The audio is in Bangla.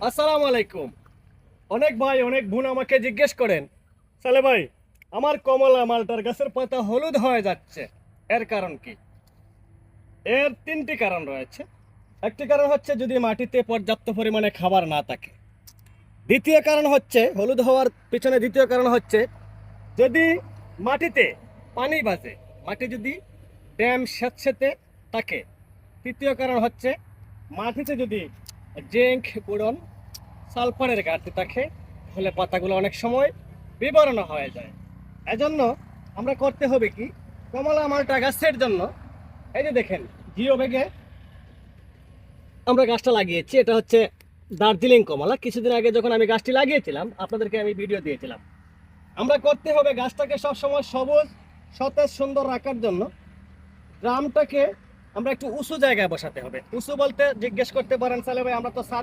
আসসালামু আলাইকুম। অনেক ভাই অনেক বোন আমাকে জিজ্ঞেস করেন, সালে ভাই আমার কমলা মালটার গাছের পাতা হলুদ হয়ে যাচ্ছে, এর কারণ কি? এর তিনটি কারণ রয়েছে। একটি কারণ হচ্ছে যদি মাটিতে পর্যাপ্ত পরিমাণে খাবার না থাকে। দ্বিতীয় কারণ হচ্ছে হলুদ হওয়ার পিছনে দ্বিতীয় কারণ হচ্ছে যদি মাটিতে পানি বাজে, মাটি যদি ড্যাম স্যাঁতসেঁতে থাকে। তৃতীয় কারণ হচ্ছে মাটিতে যদি জিঙ্ক, বোরন, সালফারের ঘাটতি থাকে, তাহলে পাতাগুলো অনেক সময় বিবর্ণ হয়ে যায়। এজন্য আমরা করতে হবে কি, কমলা মালটা গাছের জন্য এই যে দেখেন জিও ব্যাগে আমরা গাছটা লাগিয়েছি। এটা হচ্ছে দার্জিলিং কমলা। কিছুদিন আগে যখন আমি গাছটি লাগিয়েছিলাম আপনাদেরকে আমি ভিডিও দিয়েছিলাম। আমরা করতে হবে গাছটাকে সবসময় সবুজ সতেজ সুন্দর রাখার জন্য ড্রামটাকে আমরা একটু উঁচু জায়গায় বসাতে হবে। উঁচু বলতে জিজ্ঞেস করতে পারেন, সালে ভাই আমরা তো ছাদ